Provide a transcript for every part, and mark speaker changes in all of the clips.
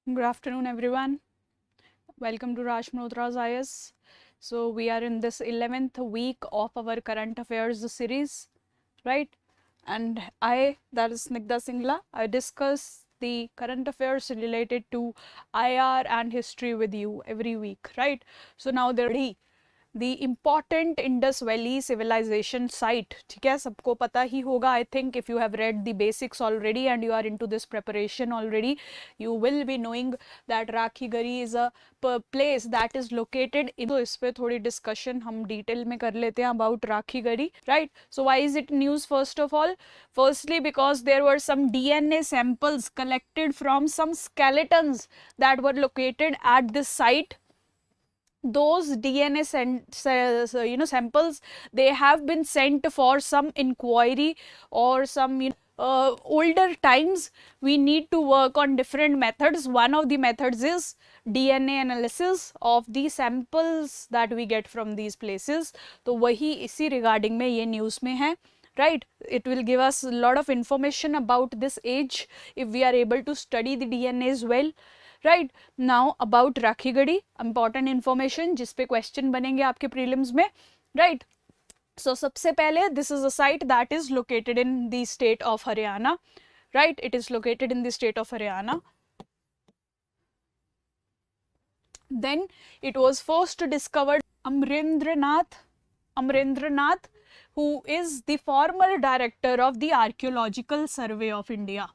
Speaker 1: Good afternoon, everyone. Welcome to Raj Malhotra's IAS. So we are in this 11th week of our current affairs series, right? And that is Snigdha Singla, I discuss the current affairs related to IR and history with you every week, right? So now they're ready. The important Indus Valley civilization site, ठीक है, सबको पता ही होगा. I think if you have read the basics already and you are into this preparation already, you will be knowing that Rakhigarhi is a place that is located in. तो इस पे थोड़ी discussion हम detail में कर लेते हैं about Rakhigarhi, right? So why is it news? First of all, firstly because there were some DNA samples collected from some skeletons that were located at this site. Those DNA samples, they have been sent for some inquiry or some older times. We need to work on different methods. One of the methods is DNA analysis of the samples that we get from these places. तो वही इसी regarding में ये news में है, right? It will give us a lot of information about this age if we are able to study the DNA as well. Right now about Rakhigarhi, important information जिस पे question बनेंगे आपके प्रीलिम्स में, right? सो सबसे पहले this is a site that is located in the state of Haryana, right? It is located in the state of Haryana. Then it was first discovered Amrendranath, who is the former director of the Archaeological Survey of India.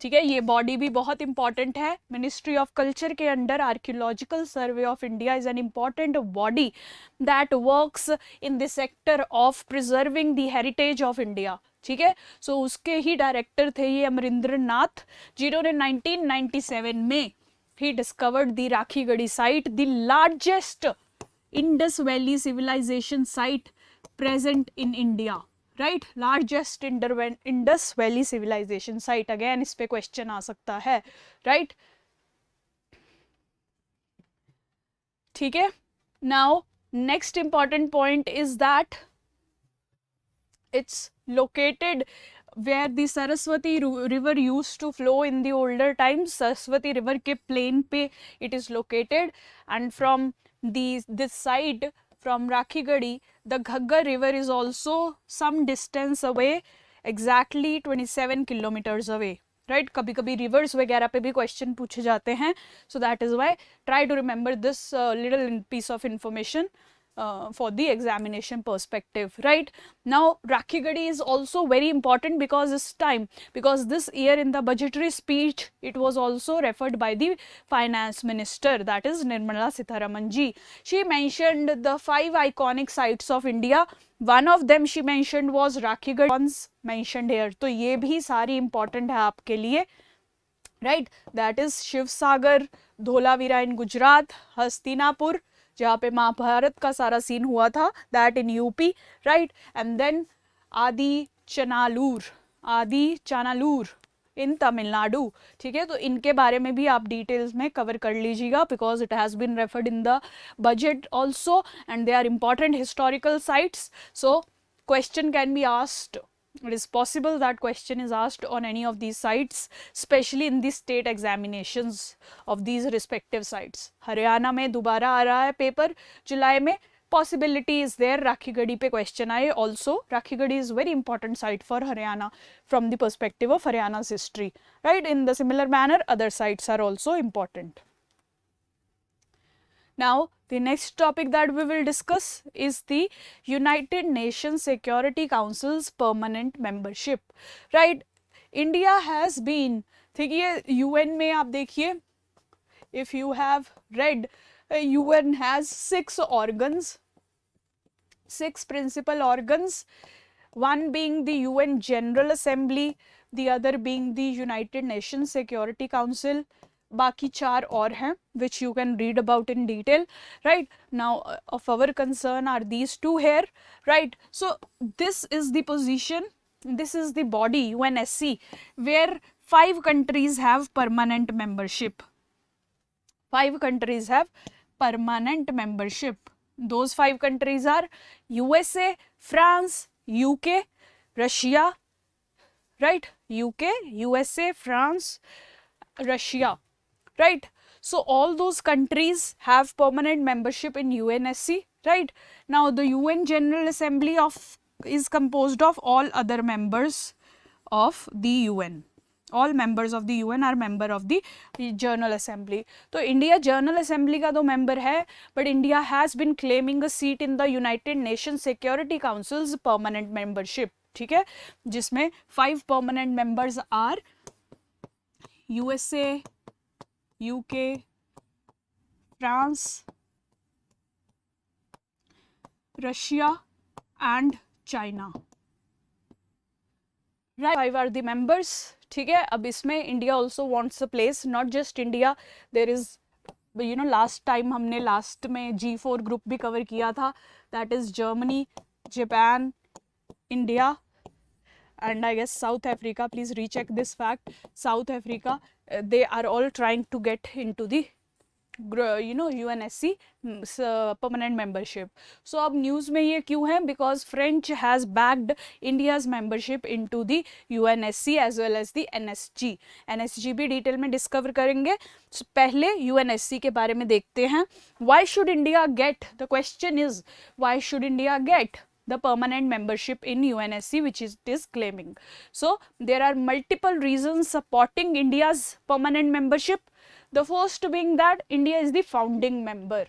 Speaker 1: ठीक है, ये body भी बहुत important है. Ministry of culture के under archaeological survey of India is an important body that works in the sector of preserving the heritage of India. ठीक है, सो उसके ही डायरेक्टर थे ये अमरिंद्र नाथ, जिन्होंने 1997 में he discovered the Rakhigarhi site, the largest Indus Valley civilization site present in India, right? Largest Indus Valley civilization site. Again इस पे question आ सकता है, right? ठीक है. Now next important point is that it's located where the Saraswati river used to flow in the older times. Saraswati river के plain पे it is located, and from this side, from Rakhigarhi, the Ghaggar river is also some distance away, exactly 27 kilometers away, right? कभी कभी rivers वगैरह पे भी question पूछे जाते हैं, so that is why try to remember this little piece of information for the examination perspective, right? Now Rakhigarhi is also very important because this year in the budgetary speech it was also referred by the finance minister, that is Nirmala Sitharaman ji. She mentioned the 5 iconic sites of India. One of them she mentioned was Rakhigarhi, once mentioned here. तो ये भी सारी important है आपके लिए, right? That is Shiv Sagar, Dholavira in Gujarat, Hastinapur जहाँ पे महाभारत का सारा सीन हुआ था, that in UP, right? And then Adichanallur इन तमिलनाडु. ठीक है, तो इनके बारे में भी आप डिटेल्स में कवर कर लीजिएगा because it has been referred in the budget also and they are important historical sites. So question can be asked. It is possible that question is asked on any of these sites, especially in the state examinations of these respective sites. Haryana में दोबारा आ रहा है paper जुलाई में, possibility is there Rakhigarhi पे question आए also. Rakhigarhi is very important site for Haryana from the perspective of Haryana's history, right? In the similar manner other sites are also important. Now the next topic that we will discuss is the United Nations Security Council's permanent membership, right? India has been, देखिए UN में आप देखिए, if you have read, UN has 6 organs, 6 principal organs, one being the UN General Assembly, the other being the United Nations Security Council. बाकी 4 और हैं which you can read about in detail, right? Now of our concern are these 2 here, right? So this is the position, this is the body UNSC where 5 countries have permanent membership. 5 countries have permanent membership. Those 5 countries are USA, France, UK, Russia, right? UK, USA, France, Russia. right? So all those countries have permanent membership in UNSC, right? Now the UN General Assembly is composed of all other members of the UN. All members of the UN are member of the General Assembly. तो India General Assembly का तो member है, but India has been claiming a seat in the United Nations Security Council's permanent membership. ठीक है, जिसमें 5 permanent members are USA, UK, France, Russia and China. Right, 5 are the members. ठीक है, अब इसमें India also wants a place, not just India. There is, you know, last time हमने last में G4 group भी cover किया था. That is Germany, Japan, India and I guess South Africa. Please recheck this fact. South Africa, they are all trying to get into the UNSC permanent membership. So अब news में ये क्यों है? Because French has backed India's membership into the UNSC as well as the NSG. NSG भी detail में discover करेंगे. So पहले UNSC के बारे में देखते हैं. Why should India get? The question is, why should India get the permanent membership in UNSC which it is claiming? So there are multiple reasons supporting India's permanent membership. The first being that India is the founding member.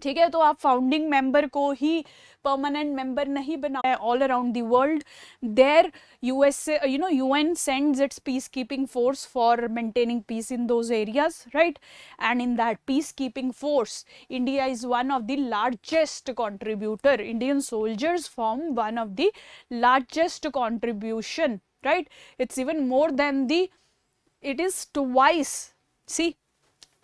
Speaker 1: ठीक है, तो आप founding member को ही permanent member नहीं बनाया. All around the world there USA UN sends its peacekeeping force for maintaining peace in those areas, right? And in that peacekeeping force, India is one of the largest contributor. Indian soldiers form one of the largest contribution, right? It's even more than it is twice. See,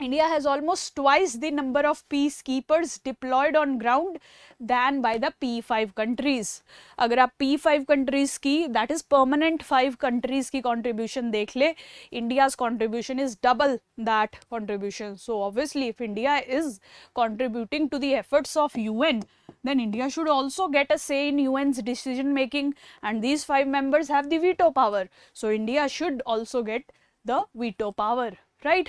Speaker 1: India has almost twice the number of peacekeepers deployed on ground than by the P5 countries. अगर आप P5 countries की, that is permanent 5 countries की contribution देख ले, India's contribution is double that contribution. So obviously if India is contributing to the efforts of UN, then India should also get a say in UN's decision making, and these 5 members have the veto power. So India should also get the veto power, right?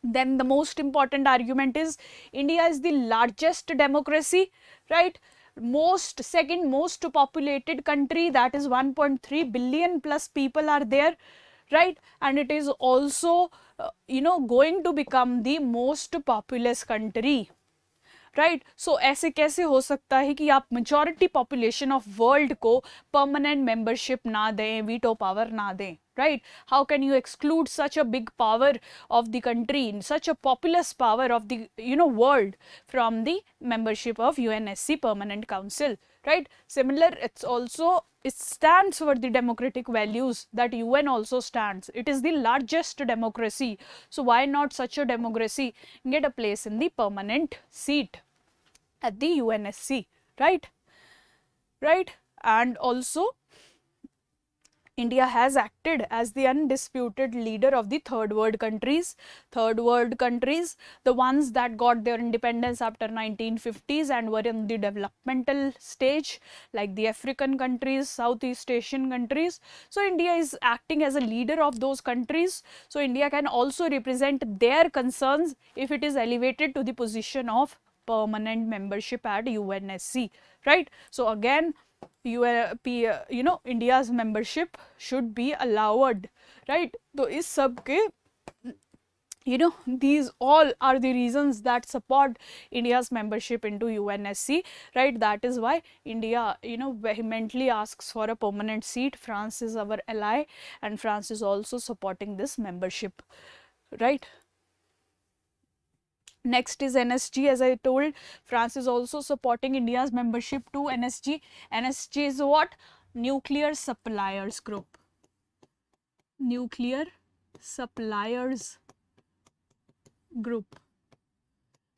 Speaker 1: Then the most important argument is India is the largest democracy, right? Second most populated country, that is 1.3 billion plus people are there, right? And it is also going to become the most populous country, right. So ऐसे कैसे हो सकता है कि आप majority population of world को permanent membership ना दें, वीटो पावर ना दें, right? How can you exclude such a big power of the country, such a populous power of the world from the membership of UNSC Permanent Council, right? Similar, it stands for the democratic values that UN also stands. It is the largest democracy, so why not such a democracy get a place in the permanent seat at the UNSC, right? And also India has acted as the undisputed leader of the third world countries, the ones that got their independence after 1950s and were in the developmental stage, like the African countries, Southeast Asian countries. So India is acting as a leader of those countries. So India can also represent their concerns if it is elevated to the position of permanent membership at UNSC, right? So again, India's membership should be allowed, right? So is sab ke, these all are the reasons that support India's membership into UNSC, right? That is why India, vehemently asks for a permanent seat. France is our ally and France is also supporting this membership, right? Next is NSG. As I told, France is also supporting India's membership to NSG. NSG is what? Nuclear Suppliers Group. Nuclear Suppliers Group.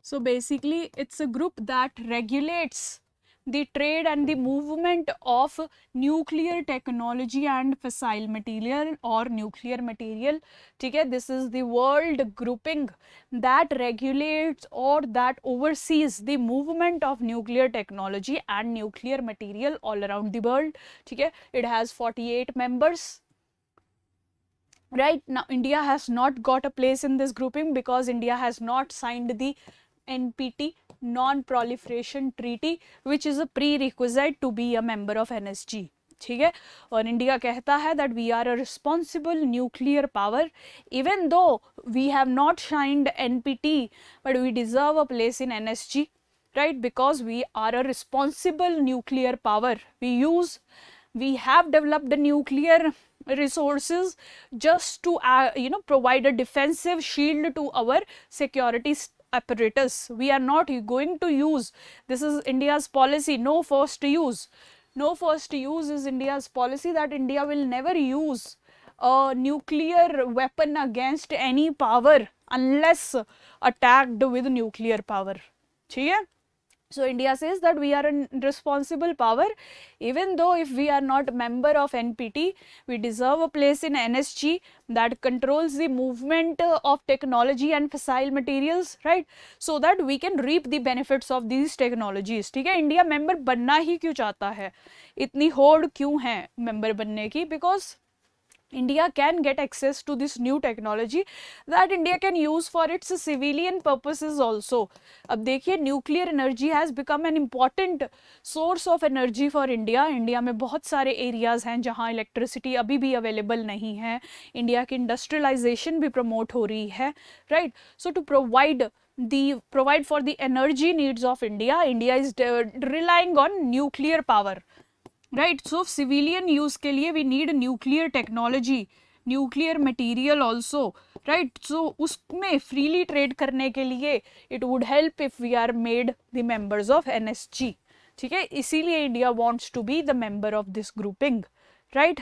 Speaker 1: So basically, it's a group that regulates the trade and the movement of nuclear technology and fissile material or nuclear material. Okay, this is the world grouping that regulates or that oversees the movement of nuclear technology and nuclear material all around the world. Okay, it has 48 members. right? Now India has not got a place in this grouping because India has not signed the NPT, non-proliferation treaty, which is a prerequisite to be a member of NSG. ठीक है, और India कहता है that we are a responsible nuclear power, even though we have not signed NPT, but we deserve a place in NSG, right? Because we are a responsible nuclear power. We have developed the nuclear resources just to provide a defensive shield to our security apparatus. We are not going to use, this is India's policy, no first use. No first use is India's policy, that India will never use a nuclear weapon against any power unless attacked with nuclear power. ठीक है? So India says that we are a responsible power, even though if we are not member of NPT, we deserve a place in NSG that controls the movement of technology and fissile materials, right? So that we can reap the benefits of these technologies. ठीक है, India member बनना ही क्यों चाहता है, इतनी होड़ क्यों है member बनने की? Because India can get access to this new technology that India can use for its civilian purposes also. अब देखिए, nuclear energy has become an important source of energy for India. India में बहुत सारे areas हैं जहाँ electricity अभी भी available नहीं है. India की industrialization भी promote हो रही है, right? So to provide for the energy needs of India, India is relying on nuclear power. Right, so civilian use के लिए we need nuclear technology, nuclear material also, right? So उसमें freely trade करने के लिए it would help if we are made the members of NSG. ठीक है, इसीलिए India wants to be the member of this grouping, right?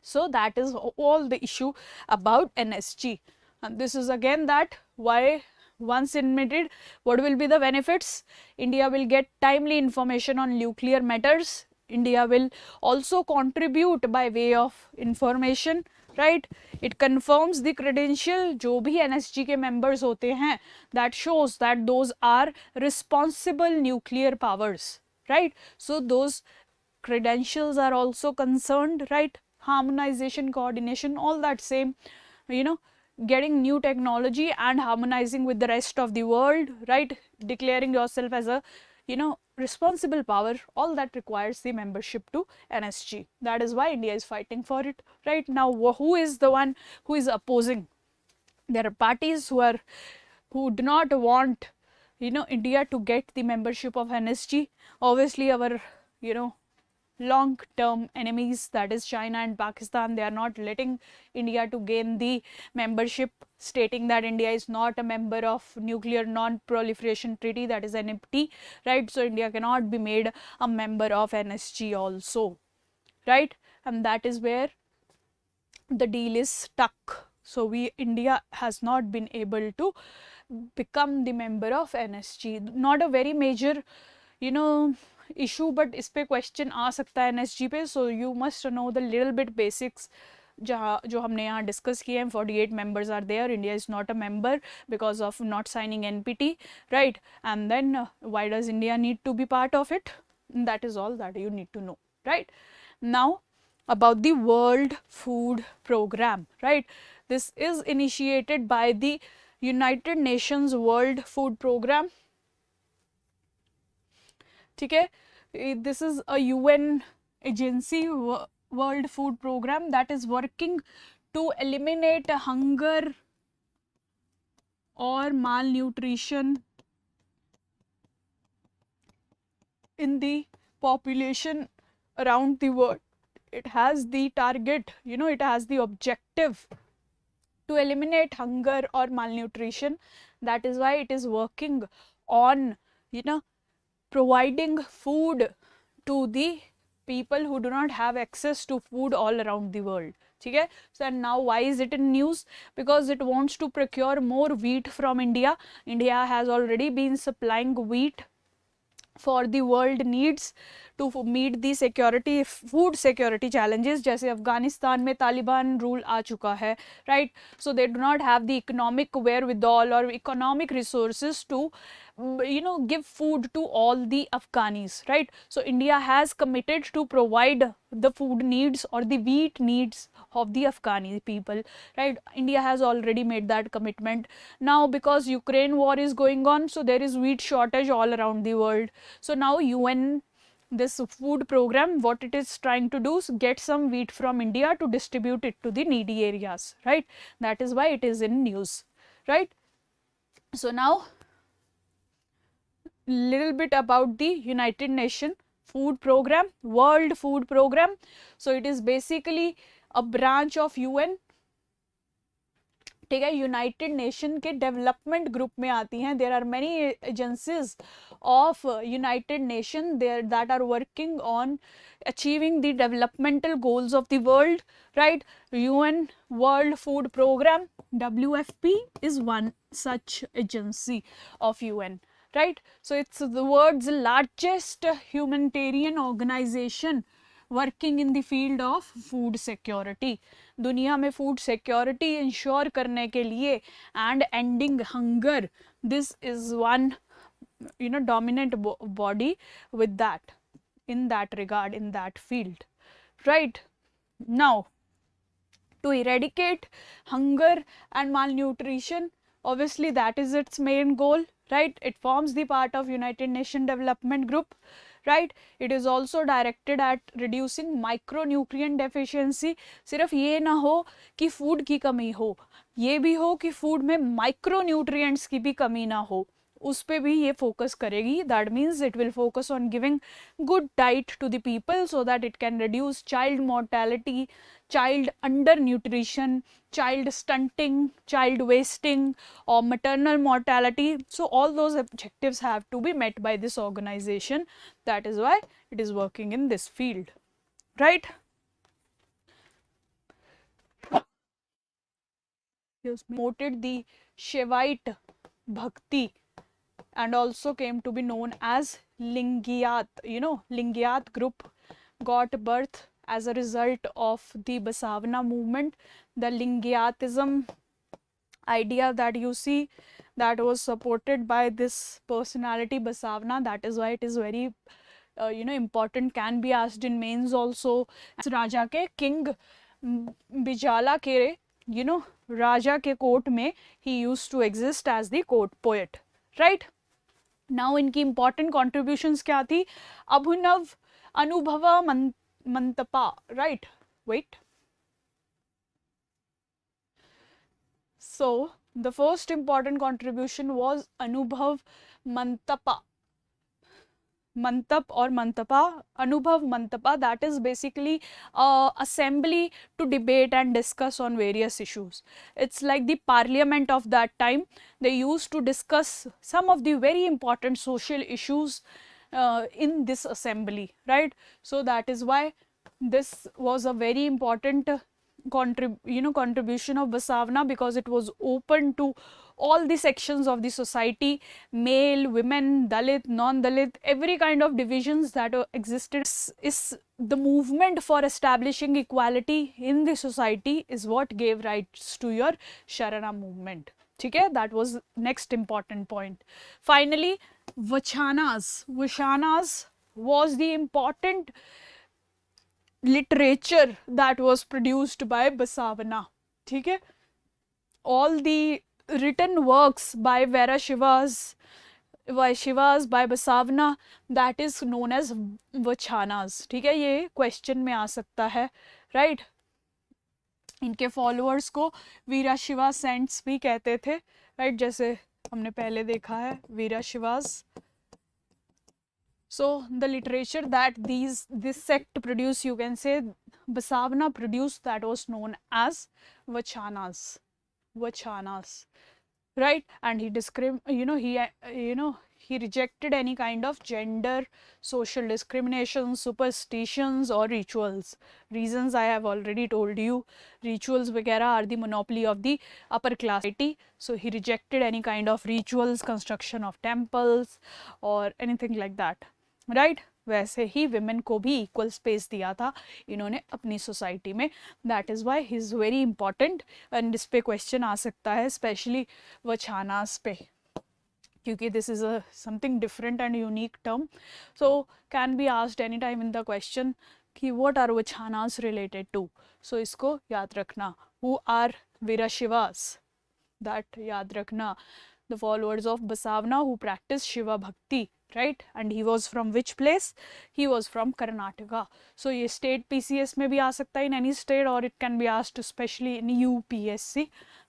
Speaker 1: So that is all the issue about NSG, and this is again that why once admitted, what will be the benefits? India will get timely information on nuclear matters. India will also contribute by way of information, right? It confirms the credential जो भी NSG के members होते हैं, that shows that those are responsible nuclear powers, right? So those credentials are also concerned, right? Harmonization, coordination, all that same, getting new technology and harmonizing with the rest of the world, right? Declaring yourself as a responsible power, all that requires the membership to NSG. That is why India is fighting for it, right? Now who is the one who is opposing? There are parties who do not want India to get the membership of NSG. Obviously our long term enemies, that is China and Pakistan, they are not letting India to gain the membership, stating that India is not a member of nuclear non-proliferation treaty, that is NPT, right? So India cannot be made a member of NSG also, right? And that is where the deal is stuck. So India has not been able to become the member of NSG. Not a very major issue, but इस पे question आ सकता है NSG पे. So you must know the little bit basics जो हमने यहाँ discuss किए हैं. 48 members are there. India is not a member because of not signing NPT, right? And then why does India need to be part of it? That is all that you need to know, right? Now about the World Food Program, right? This is initiated by the United Nations World Food Program. ठीक है, this is a UN agency, World Food Program, that is working to eliminate hunger or malnutrition in the population around the world. It has the target, it has the objective to eliminate hunger or malnutrition. That is why it is working on, providing food to the people who do not have access to food all around the world. Okay? So now why is it in news? Because it wants to procure more wheat from India. India has already been supplying wheat for the world needs to meet the security, food security challenges. जैसे अफगानिस्तान में Taliban rule आ चुका है, right? So they do not have the economic wherewithal or economic resources to give food to all the Afghanis, right? So India has committed to provide the food needs or the wheat needs of the Afghani people, right? India has already made that commitment. Now because Ukraine war is going on, so there is wheat shortage all around the world. So now UN, this food program, what it is trying to do is get some wheat from India to distribute it to the needy areas, right? That is why it is in news, right? So now little bit about the United Nations food program, World Food Program. So it is basically a branch of UN, ठीक है, United Nation के development group में आती हैं. There are many agencies of United Nation there that are working on achieving the developmental goals of the world, right? UN World Food Program, WFP, is one such agency of UN, right? So it's the world's largest humanitarian organization working in the field of food security. दुनिया में food security ensure करने के लिए and ending hunger, this is one dominant body with that, in that regard, in that field, right? Now to eradicate hunger and malnutrition, obviously that is its main goal, right? It forms the part of United Nations Development Group, right? It is also directed at reducing micronutrient deficiency. सिर्फ ये ना हो कि food की कमी हो, ये भी हो कि फूड में माइक्रोन्यूट्रिएंट्स की भी कमी ना हो, उस पे भी ये फोकस करेगी. That means it will focus on giving good diet to the people so that it can reduce child mortality, child undernutrition, child stunting, child wasting, or maternal mortality. So all those objectives have to be met by this organization. That is why it is working in this field, right? Promoted the Shaivite Bhakti and also came to be known as Lingayat. Lingayat group got birth as a result of the Basavana movement. The Lingayatism idea that you see, that was supported by this personality Basavana. That is why it is very important, can be asked in mains also. Raja ke king Bijala Kere, Raja ke court mein he used to exist as the court poet, right? Now इनकी important contributions क्या थी? अभिनव अनुभवा Mantapa, right? Wait. So the first important contribution was Anubhav Mantapa. Mantap or Mantapa, Anubhav Mantapa, that is basically assembly to debate and discuss on various issues. It's like the parliament of that time. They used to discuss some of the very important social issues in this assembly, right? So that is why this was a very important contribution of Basavana, because it was open to all the sections of the society, male, women, Dalit, non-Dalit, every kind of divisions that existed. Is the movement for establishing equality in the society is what gave rise to your Sharana movement. Okay, that was next important point. Finally, Vachanas. Vachanas was the important literature that was produced by Basavana. Okay, all the written works by Shivas by Basavana, that is known as Vachanas. ठीक है, ये question में आ सकता है, right? इनके followers को वीरा Shiva cents भी कहते थे, राइट? जैसे हमने पहले देखा है वीरा Shivas. So the literature that this sect produced, you can say Basavana produced, that was known as Vachanas. Right? And he he rejected any kind of gender, social discrimination, superstitions or rituals. Reasons I have already told you. Rituals वगैरह are the monopoly of the upper class society. So he rejected any kind of rituals, construction of temples or anything like that, right? वैसे ही women को भी equal space दिया था इन्होंने अपनी society में. That is why he is very important. And इस पे क्वेश्चन आ सकता है स्पेशली वछानास पे, क्योंकि this is a something different and unique term. So can be asked any time in the question कि व्हाट आर वछानास रिलेटेड टू. सो इसको याद रखना. हु आर वीरशिवास, दैट याद रखना. The followers of Basavana who practiced Shiva Bhakti, right? And he was from which place? He was from Karnataka. So ये state PCS में भी आ सकता है in any state, or it can be asked especially in UPSC,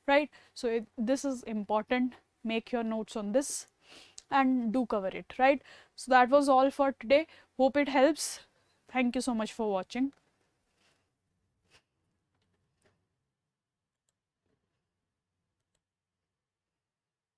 Speaker 1: right? So this is important. Make your notes on this and do cover it, right? So that was all for today. Hope it helps. Thank you so much for watching.